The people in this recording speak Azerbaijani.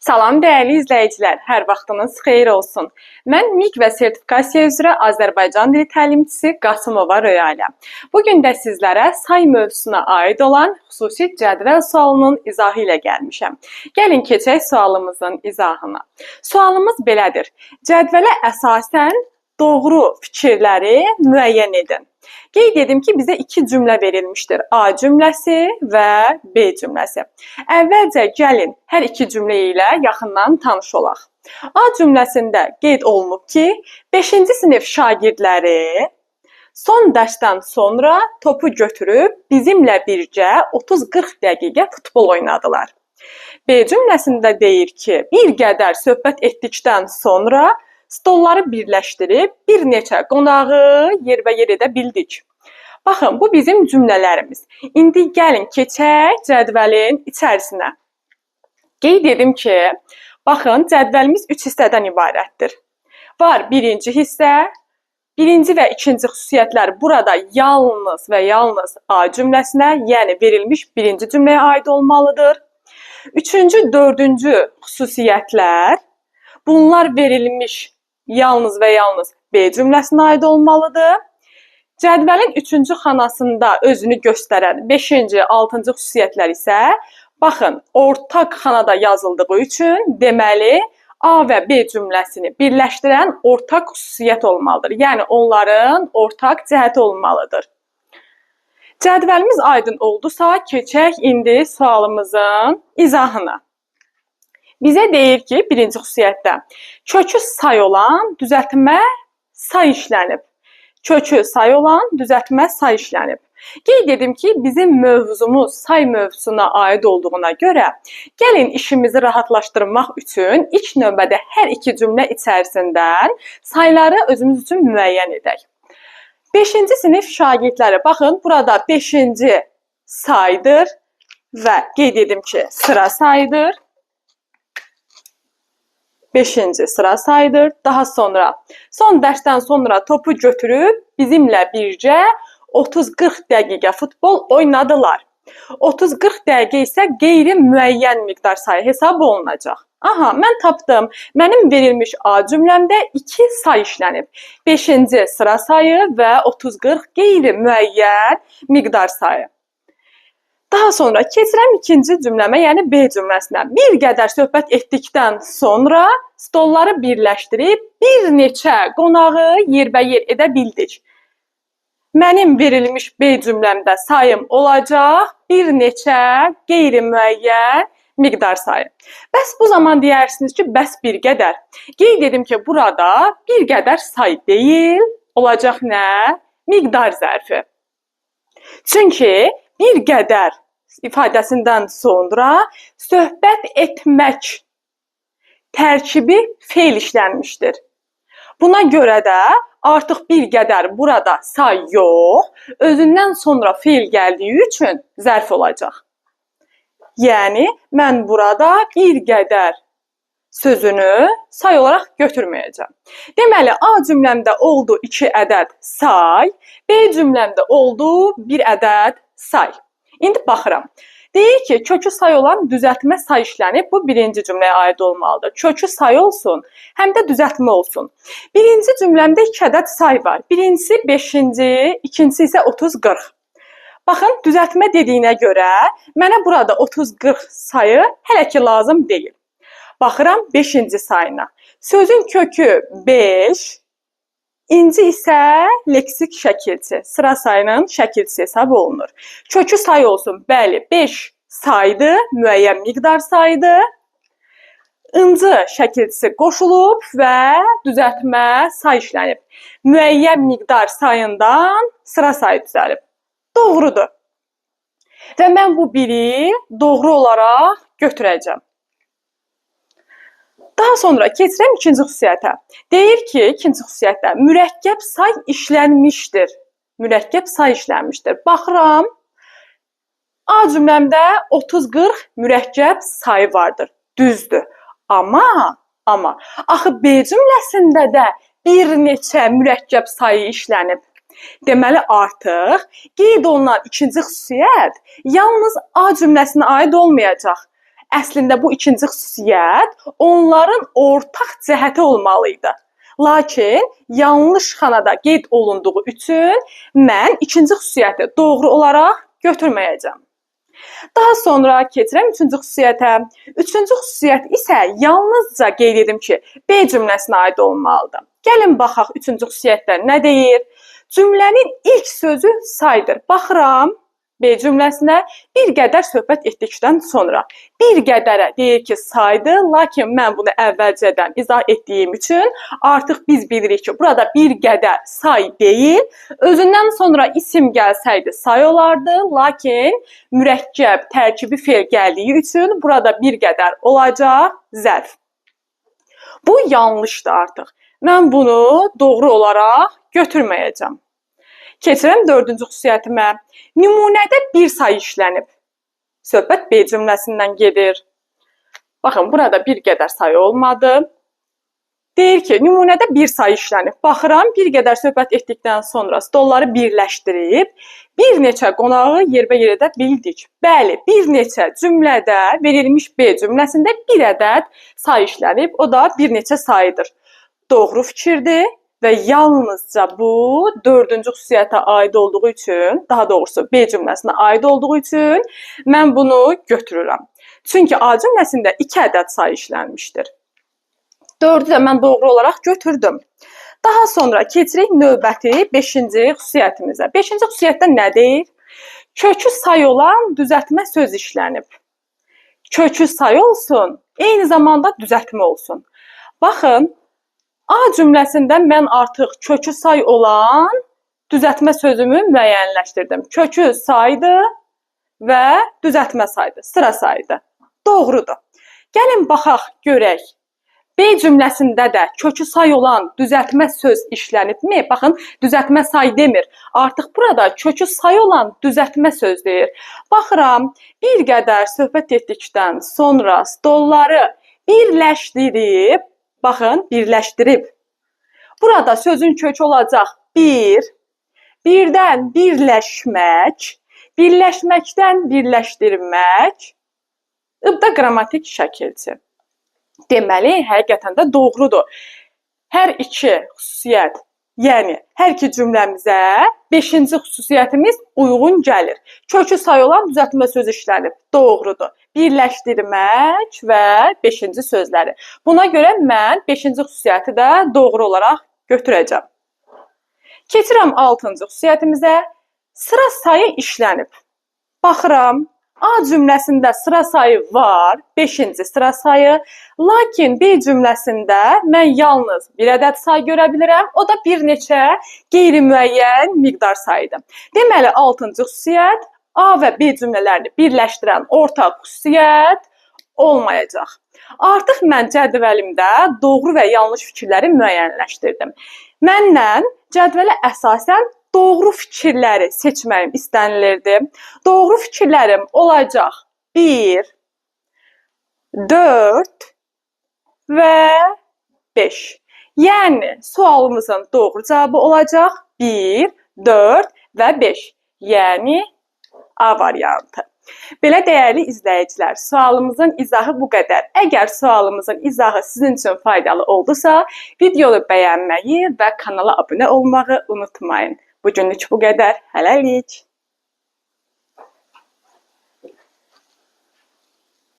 Salam dəyərli izləyicilər, hər vaxtınız xeyir olsun. Mən MİQ və sertifikasiya üzrə Azərbaycan dili təlimçisi Qasımova Röya. Bugün də sizlərə say mövzusuna aid olan xüsusi cədvəl sualının izahı ilə gəlmişəm. Gəlin keçək sualımızın izahına. Sualımız belədir. Cədvələ əsasən doğru fikirləri müəyyən edin. Qeyd edim ki, bizə iki cümlə verilmişdir. A cümləsi və B cümləsi. Əvvəlcə gəlin hər iki cümlə ilə yaxından tanış olaq. A cümləsində qeyd olunub ki, 5-ci sinif şagirdləri son dərsdən sonra topu götürüb bizimlə birgə 30-40 dəqiqə futbol oynadılar. B cümləsində deyir ki, bir qədər söhbət etdikdən sonra stolları birləşdirib bir neçə qonağı yerbəyer edə bildik. Baxın, bu bizim cümlələrimiz. İndi gəlin keçək cədvəlin içərisinə. Qeyd edim ki, baxın, cədvəlimiz 3 hissədən ibarətdir. Var birinci hissə, birinci və ikinci xüsusiyyətlər burada yalnız və yalnız A cümləsinə, yəni verilmiş birinci cümləyə aid olmalıdır. Üçüncü, dördüncü xüsusiyyətlər, bunlar verilmiş yalnız və yalnız B cümləsinə aid olmalıdır. Cədvəlin 3-cü xanasında özünü göstərən 5-ci, 6-cı xüsusiyyətlər isə, baxın, ortaq xanada yazıldığı üçün deməli A və B cümləsini birləşdirən ortaq xüsusiyyət olmalıdır. Yəni, onların ortaq cəhəti olmalıdır. Cədvəlimiz aydın oldusa, keçək indi sualımızın izahına. Bizə deyir ki, birinci xüsusiyyətdə kökü say olan düzəltmə say işlənib. Kökü say olan düzəltmə say işlənib. Qeyd edim ki, bizim mövzumuz say mövzusuna aid olduğuna görə gəlin işimizi rahatlaşdırmaq üçün ilk növbədə hər iki cümlə içərisindən sayları özümüz üçün müəyyən edək. 5-ci sinif şagirdləri, baxın, burada 5-ci saydır və qeyd edim ki, sıra saydır. 5-ci sıra saydır. Daha sonra son dərsdən sonra topu götürüb bizimlə birgə 30-40 dəqiqə futbol oynadılar. 30-40 dəqiqə isə qeyri-müəyyən miqdar sayı hesab olunacaq. Aha, mən tapdım. Mənim verilmiş A cümləmdə 2 say işlənib. 5-ci sıra sayı və 30-40 qeyri-müəyyən miqdar sayı. Daha sonra keçirəm ikinci cümləmə, yəni B cümləsinə. Bir qədər söhbət etdikdən sonra stolları birləşdirib bir neçə qonağı yerbəyer edə bildik. Mənim verilmiş B cümləmdə sayım olacaq bir neçə qeyri-müəyyən miqdar sayı. Bəs bu zaman deyirsiniz ki, bəs bir qədər. Qeyd edim ki, burada bir qədər say deyil, olacaq nə? Miqdar zərfi. Çünki bir qədər ifadəsindən sonra söhbət etmək tərkibi feil işlənmişdir. Buna görə də artıq bir qədər burada say yox, özündən sonra feil gəldiyi üçün zərf olacaq. Yəni, mən burada bir qədər sözünü say olaraq götürməyəcəm. Deməli, A cümləmdə oldu 2 ədəd say, B cümləmdə oldu 1 ədəd say. İndi baxıram. Deyir ki, kökü say olan düzəltmə say işlənib. Bu birinci cümləyə aid olmalıdır. Kökü say olsun, həm də düzəltmə olsun. Birinci cümləmdə 2 ədəd say var. Birincisi 5-ci, ikincisi isə 30-40. Baxın, düzəltmə dediyinə görə mənə burada 30-40 sayı hələ ki lazım deyil. Baxıram 5-ci sayına. Sözün kökü 5, İnci isə leksik şəkilçi, sıra sayının şəkilçisi hesab olunur. Kökü say olsun, bəli, 5 saydı, müəyyən miqdar saydı. İnci şəkilçisi qoşulub və düzəltmə say işlənib. Müəyyən miqdar sayından sıra sayı düzəlib. Doğrudur. Və mən bu biri doğru olaraq götürəcəm. Daha sonra keçirəm ikinci xüsusiyyətə. Deyir ki, ikinci xüsusiyyətdə mürəkkəb say işlənmişdir. Mürəkkəb say işlənmişdir. Baxıram, A cümləmdə 30-40 mürəkkəb sayı vardır. Düzdür. Amma, axı B cümləsində də bir neçə mürəkkəb sayı işlənib. Deməli, artıq qeyd olunan ikinci xüsusiyyət yalnız A cümləsinə aid olmayacaq. əslində bu ikinci xüsusiyyət onların ortaq cəhəti olmalıydı. Lakin yanlış xanada qeyd olunduğu üçün mən ikinci xüsusiyyəti doğru olaraq götürməyəcəm. Daha sonra keçirəm üçüncü xüsusiyyətə. Üçüncü xüsusiyyət isə yalnızca qeyd edim ki, B cümləsinə aid olmalıdır. Gəlin baxaq üçüncü xüsusiyyətdə nə deyir? Cümlənin ilk sözü saydır. Baxıram B cümləsinə bir qədər söhbət etdikdən sonra. Bir qədərə deyir ki, saydı, lakin mən bunu əvvəlcədən izah etdiyim üçün artıq biz bilirik ki, burada bir qədər say deyil. Özündən sonra isim gəlsəydi say olardı, lakin mürəkkəb, tərkibi fe'l gəldiyi üçün burada bir qədər olacaq zərf. Bu yanlışdır artıq. Mən bunu doğru olaraq götürməyəcəm. Keçirəm dördüncü xüsusiyyətimə. Nümunədə bir say işlənib. Söhbət B cümləsindən gedir. Baxın, burada bir qədər say olmadı. Deyir ki, nümunədə bir say işlənib. Baxıram, bir qədər söhbət etdikdən sonra stolları birləşdirib, bir neçə qonağı yerbə-yer edə bildik. Bəli, bir neçə cümlədə verilmiş B cümləsində bir ədəd say işlənib. O da bir neçə sayıdır. Doğru fikirdir. Və yalnızca bu dördüncü xüsusiyyətə aid olduğu üçün, daha doğrusu B cümləsinə aid olduğu üçün mən bunu götürürəm. Çünki A cümləsində 2 ədəd say işlənmişdir. 4-ü də mən doğru olaraq götürdüm. Daha sonra keçirik növbəti 5-ci xüsusiyyətimizə. 5-ci xüsusiyyətdə nə deyir? Kökü say olan düzəltmə söz işlənib. Kökü say olsun, eyni zamanda düzəltmə olsun. Baxın, A cümləsində mən artıq kökü say olan düzəltmə sözümü müəyyənləşdirdim. Kökü saydı və düzəltmə saydı, sıra saydı. Doğrudur. Gəlin baxaq, görək. B cümləsində də kökü say olan düzəltmə söz işlənibmi? Baxın, düzəltmə say demir. Artıq burada kökü say olan düzəltmə söz deyir. Baxıram, bir qədər söhbət etdikdən sonra stolları birləşdirib, baxın, birləşdirib. Burada sözün kökü olacaq bir, birdən birləşmək, birləşməkdən birləşdirmək, da qrammatik şəkilçi. Deməli, həqiqətən də doğrudur. Hər iki xüsusiyyət, yəni hər iki cümləmizə 5-ci xüsusiyyətimiz uyğun gəlir. Kökü say olan düzəltmə söz işlənib. Doğrudur. Birləşdirmək və 5-ci sözləri. Buna görə mən 5-ci xüsusiyyəti də doğru olaraq götürəcəm. Keçirəm 6-cı xüsusiyyətimizə. Sıra sayı işlənib. Baxıram, A cümləsində sıra sayı var, 5-ci sıra sayı. Lakin B cümləsində mən yalnız bir ədəd say görə bilirəm. O da bir neçə qeyri-müəyyən miqdar sayıdır. Deməli, 6-cı xüsusiyyət A və B cümlələrini birləşdirən ortaq xüsusiyyət olmayacaq. Artıq mən cədvəlimdə doğru və yanlış fikirləri müəyyənləşdirdim. Məndən cədvələ əsasən doğru fikirləri seçməyim istənilirdi. Doğru fikirlərim olacaq 1, 4 və 5. Yəni, sualımızın doğru cavabı olacaq 1, 4 və 5. Yəni, A variantı. Belə dəyərli izləyicilər, sualımızın izahı bu qədər. Əgər sualımızın izahı sizin üçün faydalı oldusa, videonu bəyənməyi və kanala abunə olmağı unutmayın. Bugünlük bu qədər. Hələlik.